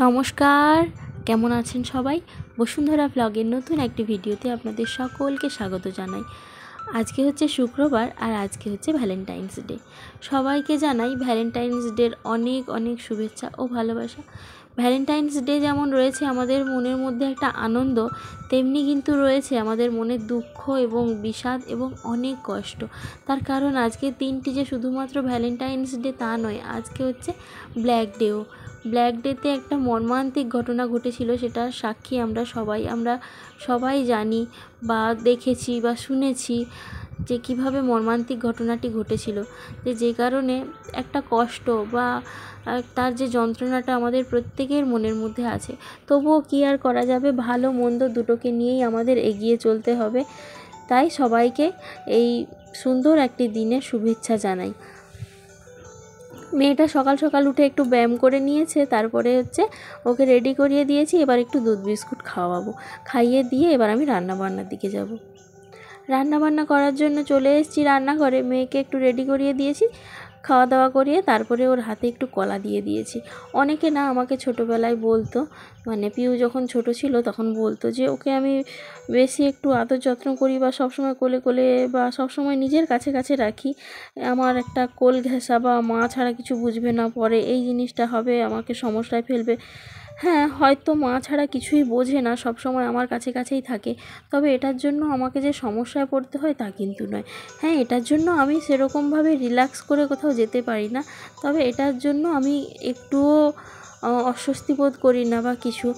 নমস্কার, কেমন আছেন সবাই? বসুন্ধরা ব্লগের নতুন একটি ভিডিওতে আপনাদের সকলকে স্বাগত জানাই। আজকে হচ্ছে শুক্রবার আর আজকে হচ্ছে ভ্যালেন্টাইন্স ডে। সবাইকে জানাই ভ্যালেন্টাইন্স ডের অনেক অনেক শুভেচ্ছা ও ভালোবাসা। ভ্যালেন্টাইন্স ডে যেমন রয়েছে আমাদের মনের মধ্যে একটা আনন্দ, তেমনি কিন্তু রয়েছে আমাদের মনে দুঃখ এবং বিষাদ এবং অনেক কষ্ট। তার কারণ আজকের দিনটি যে শুধুমাত্র ভ্যালেন্টাইন্স ডে তা নয়, আজকে হচ্ছে ব্ল্যাক ডেও। ব্ল্যাক ডেতে একটা মর্মান্তিক ঘটনা ঘটেছিল, সেটা সাক্ষী আমরা সবাই জানি বা দেখেছি বা শুনেছি যে কীভাবে মর্মান্তিক ঘটনাটি ঘটেছিল, যে কারণে একটা কষ্ট বা তার যে যন্ত্রণাটা আমাদের প্রত্যেকের মনের মধ্যে আছে। তবুও কী আর করা যাবে, ভালো মন্দ দুটোকে নিয়েই আমাদের এগিয়ে চলতে হবে। তাই সবাইকে এই সুন্দর একটি দিনের শুভেচ্ছা জানাই। মেয়েটা সকাল সকাল উঠে একটু ব্যায়াম করে নিয়েছে, তারপরে হচ্ছে ওকে রেডি করিয়ে দিয়েছি। এবার একটু দুধ বিস্কুট খাইয়ে দিয়ে এবার আমি রান্নাবান্নার দিকে যাব। রান্নাবান্না করার জন্য চলে এসেছি রান্নাঘরে। মেয়েকে একটু রেডি করিয়ে দিয়েছি, খাওয়া দাওয়া করিয়ে তারপরে ওর হাতে একটু কলা দিয়ে দিয়েছি। অনেকে না আমাকে ছোটোবেলায় বলতো, মানে পিউ যখন ছোট ছিল তখন বলতো যে ওকে আমি বেশি একটু আদর যত্ন করি বা সবসময় কোলে কোলে বা সবসময় নিজের কাছে কাছে রাখি। আমার একটা কোল ঘেঁষা বা মা ছাড়া কিছু বুঝবে না, পরে এই জিনিসটা হবে, আমাকে সমস্যায় ফেলবে। হ্যাঁ, হয়তো মা ছাড়া কিছুই বোঝে না, সবসময় আমার কাছে কাছেই থাকে, তবে এটার জন্য আমাকে যে সমস্যায় পড়তে হয় তা কিন্তু নয়। হ্যাঁ, এটার জন্য আমি সেরকমভাবে রিল্যাক্স করে কোথাও যেতে পারি না, তবে এটার জন্য আমি একটুও অস্বস্তি বোধ করি না বা কিছু,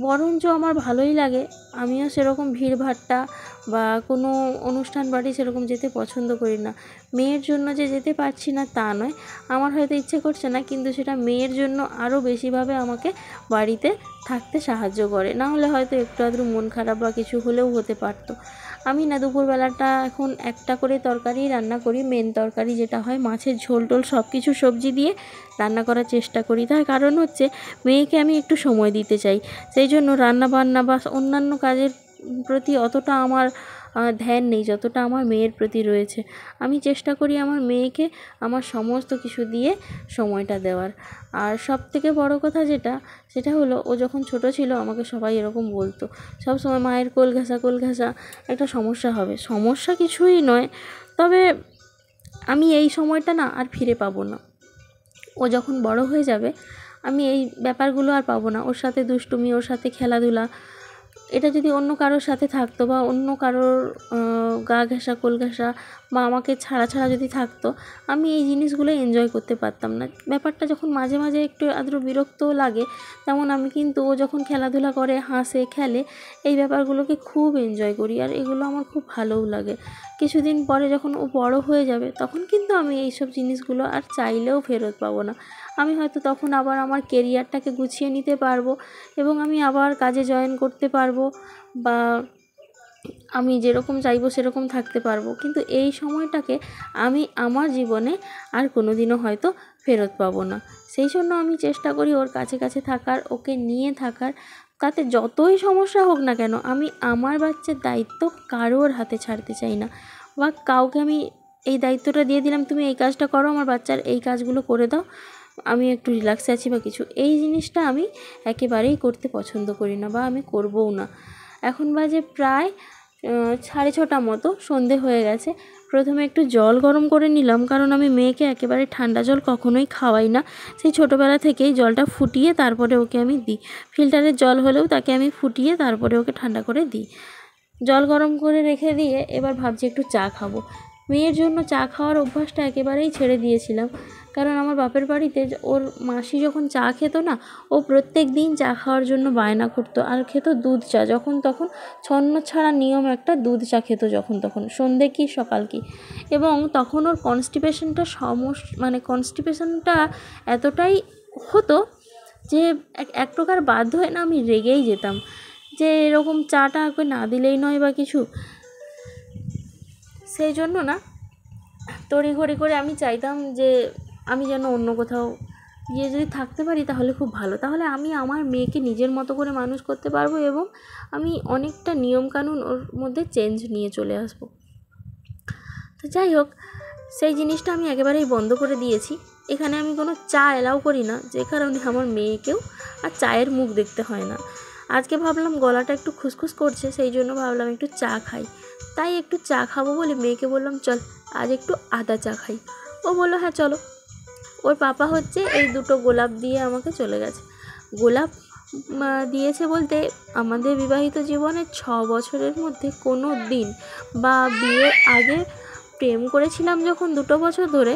বরঞ্চ আমার ভালোই লাগে। আমিও সেরকম ভিড়ভাট্টা বা কোনো অনুষ্ঠান বাড়ি সেরকম যেতে পছন্দ করি না। মেয়ের জন্য যে যেতে পারছি না তা নয়, আমার হয়তো ইচ্ছে করছে না, কিন্তু সেটা মেয়ের জন্য আরও বেশিভাবে আমাকে বাড়িতে থাকতে সাহায্য করে। না হলে হয়তো একটু আধটু মন খারাপ বা কিছু হলেও হতে পারতো। আমি না দুপুরবেলাটা এখন একটা করে তরকারি রান্না করি, মেন তরকারি যেটা হয় মাছের ঝোল টোল সব কিছু সবজি দিয়ে রান্না করার চেষ্টা করি। তার কারণ হচ্ছে মেয়েকে আমি একটু সময় দিতে চাই, সেই জন্য রান্নাবান্না বা অন্যান্য কাজের প্রতি অতটা আমার ধ্যান নেই যতটা আমার মেয়ের প্রতি রয়েছে। আমি চেষ্টা করি আমার মেয়েকে আমার সমস্ত কিছু দিয়ে সময়টা দেওয়ার। আর সবথেকে বড় কথা সেটা হলো, ও যখন ছোট ছিল আমাকে সবাই এরকম বলতো সব সময়, মায়ের কোল ঘেঁষা একটা সমস্যা হবে। সমস্যা কিছুই নয়, তবে আমি এই সময়টা না আর ফিরে পাবো না। ও যখন বড় হয়ে যাবে আমি এই ব্যাপারগুলো আর পাবো না। ওর সাথে দুষ্টুমি, ওর সাথে খেলাধুলা, এটা যদি অন্য কারোর সাথে থাকতো বা অন্য কারোর গা ঘেঁষা কোল ঘেঁষা বা আমাকে ছাড়া ছাড়া যদি থাকতো, আমি এই জিনিসগুলো এনজয় করতে পারতাম না। ব্যাপারটা যখন মাঝে মাঝে একটু আদ্র বিরক্তও লাগে, তেমন আমি কিন্তু ও যখন খেলাধুলা করে, হাসে, খেলে, এই ব্যাপারগুলোকে খুব এনজয় করি আর এগুলো আমার খুব ভালোও লাগে। কিছুদিন পরে যখন ও বড় হয়ে যাবে তখন কিন্তু আমি এইসব জিনিসগুলো আর চাইলেও ফেরত পাবো না। আমি হয়তো তখন আবার আমার কেরিয়ারটাকে গুছিয়ে নিতে পারবো এবং আমি আবার কাজে জয়েন করতে পারবো বা আমি যেরকম চাইবো সেরকম থাকতে পারবো, কিন্তু এই সময়টাকে আমি আমার জীবনে আর কোনো দিনও হয়তো ফেরত পাবো না। সেই জন্য আমি চেষ্টা করি ওর কাছে কাছে থাকার, ওকে নিয়ে থাকার। তাতে যতই সমস্যা হোক না কেন, আমি আমার বাচ্চার দায়িত্ব কারোর হাতে ছাড়তে চাই না, বা কাউকে আমি এই দায়িত্বটা দিয়ে দিলাম, তুমি এই কাজটা করো, আমার বাচ্চার এই কাজগুলো করে দাও, আমি একটু রিল্যাক্সে আছি বা কিছু, এই জিনিসটা আমি একেবারেই করতে পছন্দ করি না বা আমি করবও না। এখন বাজে প্রায় 6:30 মতো, সন্ধে হয়ে গেছে। প্রথমে একটু জল গরম করে নিলাম, কারণ আমি মেয়েকে একেবারে ঠান্ডা জল কখনোই খাওয়াই না। সেই ছোটোবেলা থেকেই জলটা ফুটিয়ে তারপরে ওকে আমি দিই। ফিল্টারের জল হলেও তাকে আমি ফুটিয়ে তারপরে ওকে ঠান্ডা করে দিই। জল গরম করে রেখে দিয়ে এবার ভাবছি একটু চা খাবো। মেয়ের জন্য চা খাওয়ার অভ্যাসটা একেবারেই ছেড়ে দিয়েছিলাম, কারণ আমার বাপের বাড়িতে ওর মাসি যখন চা খেত না, ও প্রত্যেক দিন চা খাওয়ার জন্য বায়না করতো, আর খেত দুধ চা, যখন তখন ছন্ন ছাড়া নিয়ম একটা, দুধ চা খেত যখন তখন, সন্ধে কি সকাল কি। এবং তখন ওর কনস্টিপেশনটা এতটাই হতো যে এক প্রকার বাধ্য হয়ে না আমি রেগেই যেতাম যে এরকম চাটা ওকে না দিলেই নয় বা কিছু। সেই জন্য না তড়িঘড়ি করে আমি চাইতাম যে আমি যেন অন্য কোথাও গিয়ে যদি থাকতে পারি তাহলে খুব ভালো, তাহলে আমি আমার মেয়েকে নিজের মতো করে মানুষ করতে পারবো এবং আমি অনেকটা নিয়মকানুন ওর মধ্যে চেঞ্জ নিয়ে চলে আসবো। তো যাই হোক, সেই জিনিসটা আমি একেবারেই বন্ধ করে দিয়েছি। এখানে আমি কোনো চা অ্যালাউ করি না, যে কারণে আমার মেয়েকেও আর চায়ের মুখ দেখতে হয় না। আজকে ভাবলাম গলাটা একটু খুসখুস করছে, সেই জন্য ভাবলাম একটু চা খাই। তাই একটু চা খাবো বলে মেয়েকে বললাম চল আজ একটু আদা চা খাই। ও বললো হ্যাঁ চলো। ওর পাপা হচ্ছে এই দুটো গোলাপ দিয়ে আমাকে চলে গেছে। গোলাপ দিয়েছে বলতে আমাদের বিবাহিত জীবনে 6 বছরের মধ্যে কোনো দিন বা বিয়ের আগে প্রেম করেছিলাম যখন 2 বছর ধরে,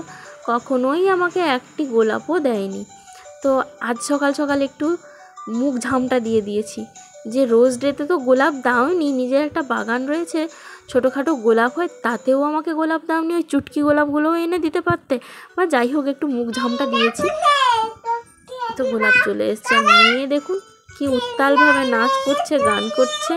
কখনোই আমাকে একটি গোলাপও দেয়নি। তো আজ সকাল সকাল একটু মুখ ঝামটা দিয়ে দিয়েছি যে রোজ ডেতে তো গোলাপ দাওনি, নিজের একটা বাগান রয়েছে, ছোটোখাটো গোলাপ হয়, তাতেও আমাকে গোলাপ দাওনি, ওই চুটকি গোলাপগুলোও এনে দিতে পারতে। বা যাই হোক একটু মুখ ঝামটা দিয়েছি, তো গোলাপ চলে এসছে। আর মেয়ে দেখুন কি উত্তালভাবে নাচ করছে, গান করছে।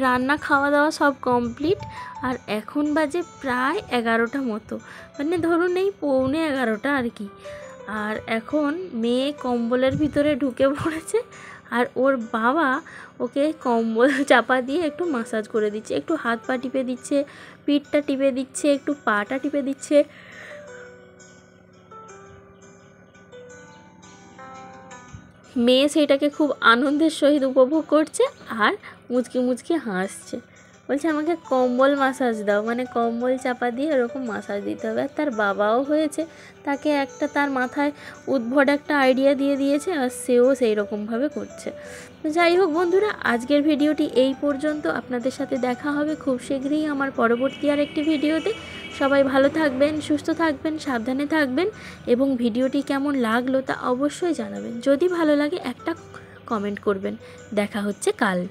রান্না খাওয়া দাওয়া সব কমপ্লিট, আর এখন বাজে প্রায় 11টা মতো, মানে ধরুন এই 11:15 আর কি। আর এখন মেয়ে কম্বলের ভিতরে ঢুকে পড়েছে, আর ওর বাবা ওকে কম্বল চাপা দিয়ে একটু মাসাজ করে দিচ্ছে, একটু হাত পা টিপে দিচ্ছে, পিঠটা টিপে দিচ্ছে, একটু পাটা টিপে দিচ্ছে। মেয়ে সেইটাকে খুব আনন্দের সহিত উপভোগ করছে আর মুচকি মুচকি হাসছে, বলছে আমাকে কম্বল মাসাজ দাও, মানে কম্বল চাপা দিয়ে এরকম মাসাজ দিতে হবে। আর তার বাবাও হয়েছে, তাকে একটা তার মাথায় উদ্ভট একটা আইডিয়া দিয়ে দিয়েছে, আর সেও সেই রকমভাবে করছে। তো যাই হোক বন্ধুরা, আজকের ভিডিওটি এই পর্যন্ত। আপনাদের সাথে দেখা হবে খুব শীঘ্রই আমার পরবর্তী আর একটি ভিডিওতে। সবাই ভালো থাকবেন, সুস্থ থাকবেন, সাবধানে থাকবেন, এবং ভিডিওটি কেমন লাগলো তা অবশ্যই জানাবেন। যদি ভালো লাগে একটা কমেন্ট করবেন। দেখা হচ্ছে কাল।